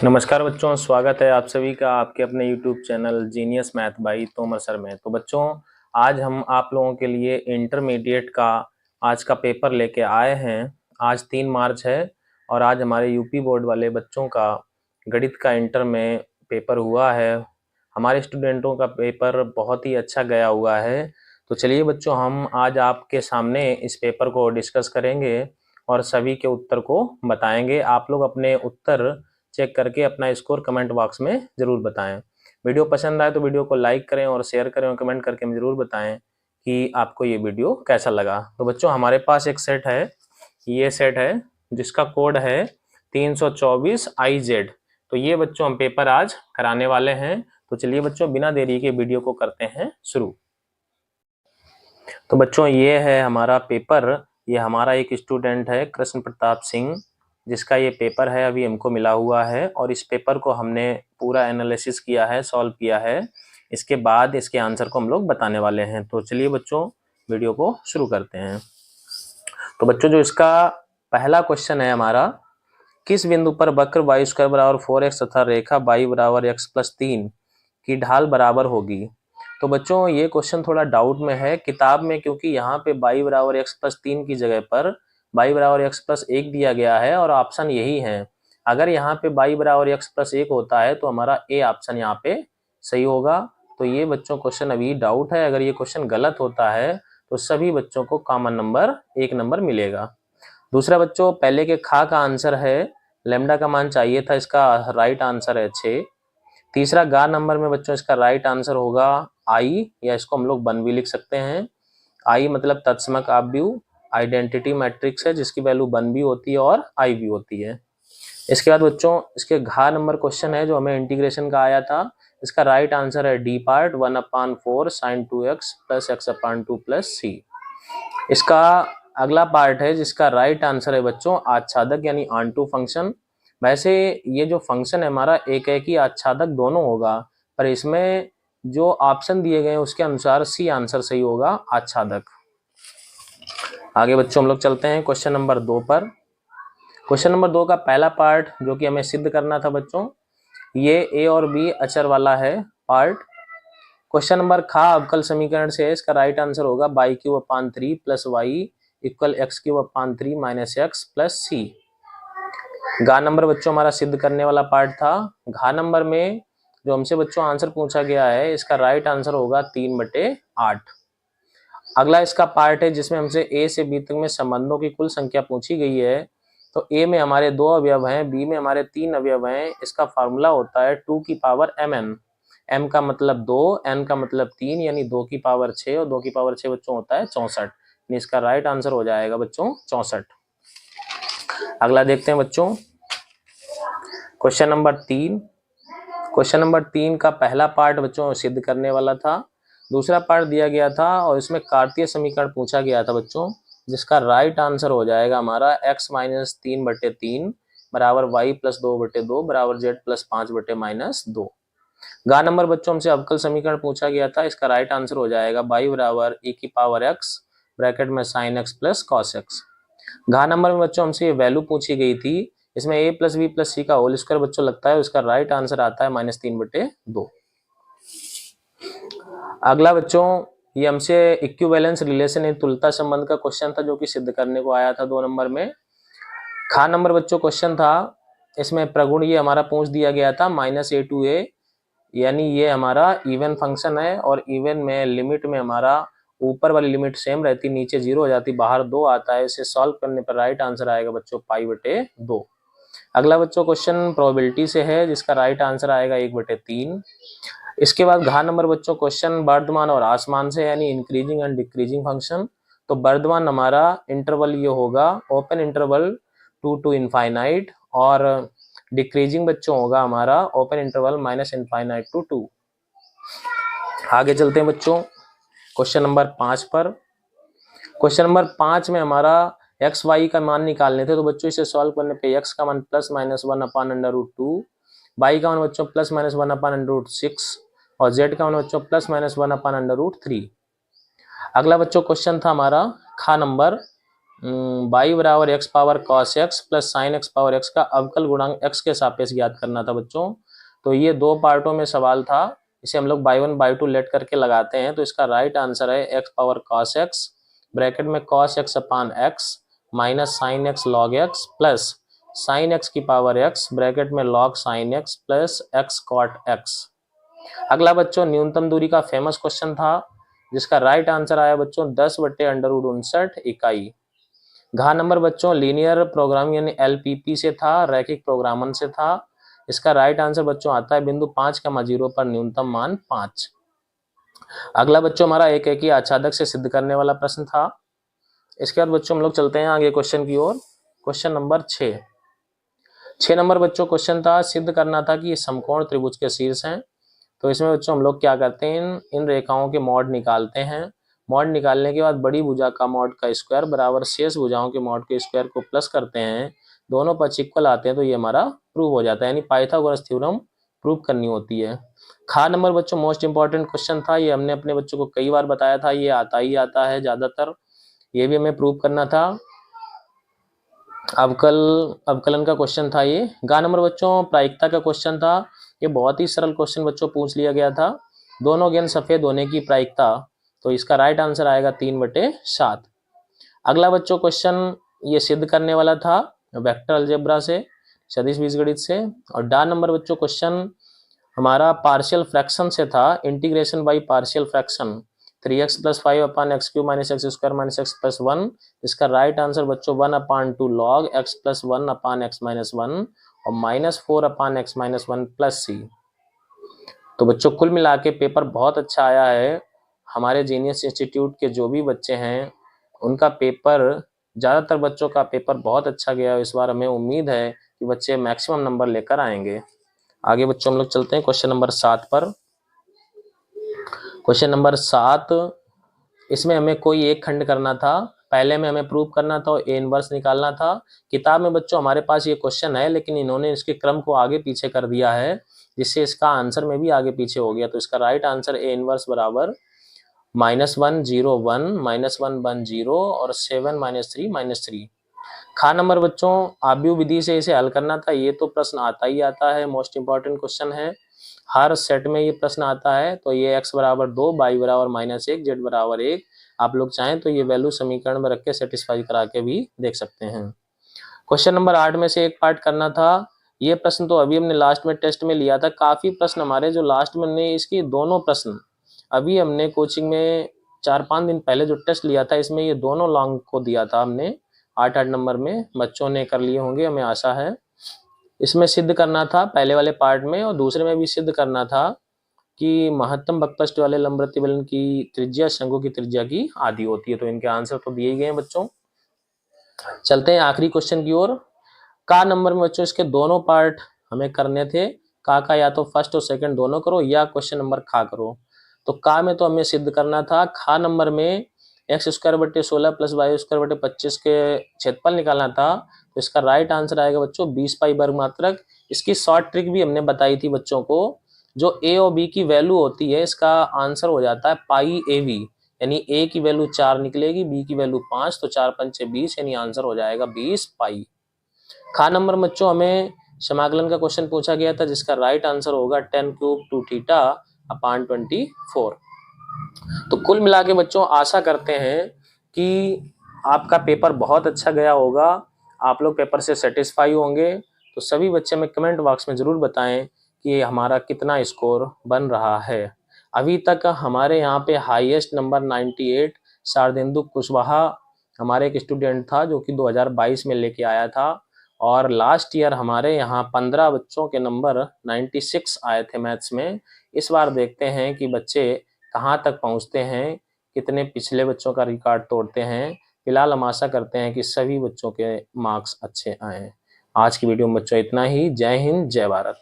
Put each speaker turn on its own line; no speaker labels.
नमस्कार बच्चों, स्वागत है आप सभी का आपके अपने YouTube channel genius math by Tomar sir में। तो बच्चों, आज हम आप लोगों के लिए इंटरमीडिएट का आज का पेपर लेके आए हैं। आज 3 मार्च है और आज हमारे यूपी बोर्ड वाले बच्चों का गणित का इंटर में पेपर हुआ है। हमारे स्टूडेंटों का पेपर बहुत ही अच्छा गया हुआ है। तो चलिए बच्चों, हम आज आपके सामने इस पेपर को डिस्कस करेंगे और सभी के उत्तर को बताएंगे। आप लोग अपने उत्तर चेक करके अपना स्कोर कमेंट बॉक्स में जरूर बताएं। वीडियो पसंद आए तो वीडियो को लाइक करें और शेयर करें और कमेंट करके हमें जरूर बताएं कि आपको ये वीडियो कैसा लगा। तो बच्चों, हमारे पास एक सेट है, ये सेट है जिसका कोड है 324 IZ। तो ये बच्चों हम पेपर आज कराने वाले हैं। तो चलिए बच्चों, बिना देरी के वीडियो को करते हैं शुरू। तो बच्चों, ये है हमारा पेपर। ये हमारा एक स्टूडेंट है कृष्ण प्रताप सिंह, जिसका ये पेपर है अभी हमको मिला हुआ है और इस पेपर को हमने पूरा एनालिसिस किया है, सॉल्व किया है। इसके बाद इसके आंसर को हम लोग बताने वाले हैं। तो चलिए बच्चों, वीडियो को शुरू करते हैं। तो बच्चों, जो इसका पहला क्वेश्चन है हमारा, किस बिंदु पर वक्र y² बराबर 4x तथा रेखा y बराबर x+3 की ढाल बराबर होगी। तो बच्चों, ये क्वेश्चन थोड़ा डाउट में है किताब में, क्योंकि यहाँ पे y बराबर x+3 की जगह पर y बराबर x+1 दिया गया है और ऑप्शन यही है। अगर यहाँ पे y बराबर x+1 होता है तो हमारा ए ऑप्शन यहाँ पे सही होगा। तो ये बच्चों क्वेश्चन अभी डाउट है। अगर ये क्वेश्चन गलत होता है तो सभी बच्चों को कॉमन नंबर 1 नंबर मिलेगा। दूसरा बच्चों, पहले के खा का आंसर है लैम्डा का मान चाहिए था, इसका राइट आंसर है 6। तीसरा गा नंबर में बच्चों इसका राइट आंसर होगा आई, या इसको हम लोग 1 भी लिख सकते हैं। आई मतलब तत्समक आव्यूह आइडेंटिटी मैट्रिक्स है जिसकी वैल्यू 1 भी होती है और आई भी होती है। इसके बाद बच्चों, इसके घा नंबर क्वेश्चन है जो हमें इंटीग्रेशन का आया था। इसका राइट आंसर है D part 1/4 sin 2x + x/2 + c। इसका अगला पार्ट है जिसका राइट आंसर है बच्चों आच्छादक यानी ऑनटू फंक्शन। वैसे ये जो फंक्शन है हमारा एक है कि आच्छादक दोनों होगा, पर इसमें जो ऑप्शन दिए गए हैं उसके अनुसार सी आंसर सही होगा, आच्छादक। आगे बच्चों हम लोग चलते हैं क्वेश्चन नंबर 2 पर। क्वेश्चन नंबर 2 का पहला पार्ट जो कि हमें सिद्ध करना था बच्चों, ये ए और बी अचर वाला है पार्ट। क्वेश्चन नंबर खा अवकल समीकरण से है, इसका राइट आंसर होगा y³ + y = x³ - x + c। घा नंबर बच्चों हमारा सिद्ध करने वाला पार्ट था। घा नंबर में जो हमसे बच्चों आंसर पूछा गया है, इसका राइट आंसर होगा 3/8। अगला इसका पार्ट है जिसमें हमसे ए से बी तक में संबंधों की कुल संख्या पूछी गई है। तो ए में हमारे 2 अवयव हैं, बी में हमारे 3 अवयव हैं। इसका फार्मूला होता है 2 की पावर mn। m का मतलब 2, n का मतलब 3, यानी 2 की पावर 6 और 2 की पावर 6 बच्चों होता है 64। इसका राइट आंसर हो जाएगा बच्चों 64। अगला देखते हैं बच्चों क्वेश्चन नंबर 3। क्वेश्चन नंबर 3 का पहला पार्ट बच्चों सिद्ध करने वाला था, दूसरा पार्ट दिया गया था और इसमें कार्तीय समीकरण पूछा गया था बच्चों, जिसका राइट आंसर हो जाएगा हमारा x - 3/3 बराबर y + 2/2 बराबर z + 5/-2। गा नंबर बच्चों हमसे अवकल समीकरण पूछा गया था, इसका राइट आंसर हो जाएगा y बराबर e⁻x ब्रैकेट में sin x + cos x। घा नंबर में बच्चों हमसे ये वैल्यू पूछी गई थी, इसमें a + b + c का होल स्क्वायर बच्चों लगता है, उसका राइट आंसर आता है -3/2। अगला बच्चों, ये हमसे इक्विवेलेंस रिलेशन यानी तुल्यता संबंध का क्वेश्चन था जो कि सिद्ध करने को आया था 2 नंबर में। खा नंबर बच्चों क्वेश्चन था, इसमें प्रगुण ये हमारा पूछ दिया गया था -a to a, यानी ये हमारा इवन फंक्शन है और इवन में लिमिट में हमारा ऊपर वाली लिमिट सेम रहती, नीचे 0 हो जाती, बाहर 2 आता है। इसे सॉल्व करने पर राइट आंसर आएगा बच्चों π/2। अगला बच्चों क्वेश्चन प्रोबेबिलिटी से है, जिसका राइट आंसर आएगा 1/3। इसके बाद घा नंबर बच्चों क्वेश्चन वर्धमान और आसमान से, यानी इंक्रीजिंग एंड डिक्रीजिंग फंक्शन। तो वर्धमान हमारा इंटरवल ये होगा ओपन इंटरवल 2 to इनफाइनाइट और डिक्रीजिंग बच्चों होगा हमारा ओपन इंटरवल -∞ to 2। आगे चलते हैं बच्चों क्वेश्चन नंबर 5 पर। क्वेश्चन नंबर 5 में हमारा एक्स वाई का मान निकालने थे, तो बच्चों इसे सॉल्व करने पे एक्स का मान +-1/√2, वाई का मान बच्चों +-1/√6 और जेड का मान बच्चों +-1/√3। अगला बच्चों क्वेश्चन था हमारा खा नंबर, बाई बराबर x power cos x plus sine x power x का अवकल गुणांक एक्स के सापेक्ष ज्ञात करना था बच्चों। तो ये दो पार्टों में सवाल था, इसे हम लोग by one by two late करके लगाते हैं। तो इसका राइट आंसर है X power cos X bracket में cos X upon X minus sine X log X plus sine X की पावर एक्स ब्रैकेट में log sine X plus X cot X. अगला बच्चों न्यूनतम दूरी का फेमस क्वेश्चन था, जिसका राइट आंसर आया बच्चों 10/√59 इकाई। घ नंबर बच्चों लीनियर प्रोग्रामिंग यानी एलपीपी से था, रैखिक प्रोग्रामन से था। इसका राइट आंसर बच्चों आता है बिंदु 5,0 पर न्यूनतम मान 5। अगला बच्चों हमारा एक ही आच्छादक से सिद्ध करने वाला प्रश्न था। इसके बाद बच्चों हम लोग चलते हैं आगे क्वेश्चन की ओर। क्वेश्चन नंबर 6 नंबर बच्चों क्वेश्चन था, सिद्ध करना था कि ये समकोण त्रिभुज के शीर्ष हैं। तो इसमें बच्चों हम लोग क्या करते हैं, इन रेखाओं के मॉड निकालते हैं। मॉड निकालने के बाद बड़ी भुजा का मॉड का स्क्वायर बराबर शेष भुजाओं के मॉड के स्क्वायर को प्लस करते हैं, दोनों पक्ष इक्वल आते हैं तो ये हमारा प्रूव हो जाता है, यानी पाइथागोरस थ्योरम प्रूव करनी होती है। खा नंबर बच्चों मोस्ट इंपॉर्टेंट क्वेश्चन था, ये हमने अपने बच्चों को कई बार बताया था, ये आता ही आता है ज्यादातर, ये भी हमें प्रूव करना था। अवकलन का क्वेश्चन था ये। गा नंबर बच्चों प्रायिकता का क्वेश्चन था, ये बहुत ही सरल क्वेश्चन बच्चों पूछ लिया गया था, दोनों गेंद सफेद होने की प्रायिकता। तो इसका राइट आंसर आएगा 3/7। अगला बच्चों क्वेश्चन ये सिद्ध करने वाला था वेक्टर अलजेब्रा से, सदिश बीजगणित से। और डा नंबर बच्चों क्वेश्चन हमारा पार्शियल फ्रैक्शन से था, integration by partial fraction 3x + 5 upon x³ - x² - x + 1। इसका राइट आंसर बच्चों 1/2 log x + 1 अपान x - 1 और -4 अपान x - 1 प्लस c। तो बच्चों कुल मिला के पेपर बहुत अच्छा आया है। हमारे जीनियस इंस्टीट्यूट के जो भी बच्चे हैं उनका पेपर, ज़्यादातर बच्चों का पेपर बहुत अच्छा गया। इस बार हमें उम्मीद है कि बच्चे मैक्सिमम नंबर लेकर आएंगे। आगे बच्चों हम लोग चलते हैं क्वेश्चन नंबर 7 पर। क्वेश्चन नंबर 7, इसमें हमें कोई एक खंड करना था, पहले में हमें प्रूव करना था और ए इनवर्स निकालना था। किताब में बच्चों हमारे पास ये क्वेश्चन है, लेकिन इन्होंने इसके क्रम को आगे पीछे कर दिया है, जिससे इसका आंसर में भी आगे पीछे हो गया। तो इसका राइट आंसर ए इनवर्स बराबर -1 0 1 -1 1 0 और 7 -3 -3। खा नंबर बच्चों आव्यूह विधि से इसे हल करना था, ये तो प्रश्न आता ही आता है, मोस्ट इंपॉर्टेंट क्वेश्चन है, हर सेट में ये प्रश्न आता है। तो ये x बराबर 2, y बराबर -1, z बराबर 1, आप लोग चाहें तो ये वैल्यू समीकरण में रख के सेटिस्फाई करा के भी देख सकते हैं। क्वेश्चन नंबर 8 में से एक पार्ट करना था। ये प्रश्न तो अभी हमने लास्ट में टेस्ट में लिया था, काफी प्रश्न हमारे जो लास्ट में हमने इसकी दोनों प्रश्न अभी हमने कोचिंग में 4-5 दिन पहले जो टेस्ट लिया था, इसमें ये दोनों लॉन्ग को दिया था हमने 8-8 नंबर में, बच्चों ने कर लिए होंगे हमें आशा है। इसमें सिद्ध करना था पहले वाले पार्ट में, और दूसरे में भी सिद्ध करना था कि महत्तम बकपष्ट वाले लंब प्रतिबलन की त्रिज्या शंकु की त्रिज्या की आधी होती है। तो इनके आंसर तो दिए गए हैं बच्चों। चलते हैं आखिरी क्वेश्चन की ओर। का नंबर में बच्चों इसके दोनों पार्ट हमें करने थे, का या तो फर्स्ट और सेकंड दोनों करो या क्वेश्चन नंबर खा करो। तो का में तो हमें सिद्ध करना था, खा नंबर में x² + 16 + y² 25 के क्षेत्रफल निकालना था। तो इसका राइट आंसर आएगा बच्चों 20 पाई वर्ग मात्रक। इसकी शॉर्ट ट्रिक भी हमने बताई थी बच्चों को, जो a और b की वैल्यू होती है इसका आंसर हो जाता है पाई ab, यानी a की वैल्यू 4 निकलेगी, b की वैल्यू 5, तो 4 × 5 = 20, यानी आंसर हो जाएगा 20 पाई। खा नंबर बच्चों हमें समाकलन का क्वेश्चन पूछा गया था, जिसका राइट आंसर होगा tan³ 2θ/24। तो कुल मिला के बच्चों आशा करते हैं कि आपका पेपर बहुत अच्छा गया होगा, आप लोग पेपर से सेटिस्फाई होंगे। तो सभी बच्चे में कमेंट बॉक्स में ज़रूर बताएं कि हमारा कितना स्कोर बन रहा है। अभी तक हमारे यहाँ पे हाईएस्ट नंबर 98 शारदेंदु कुशवाहा हमारे एक स्टूडेंट था, जो कि 2022 में लेके आया था, और लास्ट ईयर हमारे यहाँ 15 बच्चों के नंबर 96 आए थे मैथ्स में। इस बार देखते हैं कि बच्चे कहाँ तक पहुँचते हैं, कितने पिछले बच्चों का रिकॉर्ड तोड़ते हैं। फिलहाल हम आशा करते हैं कि सभी बच्चों के मार्क्स अच्छे आएँ। आज की वीडियो में बच्चों इतना ही। जय हिंद, जय भारत।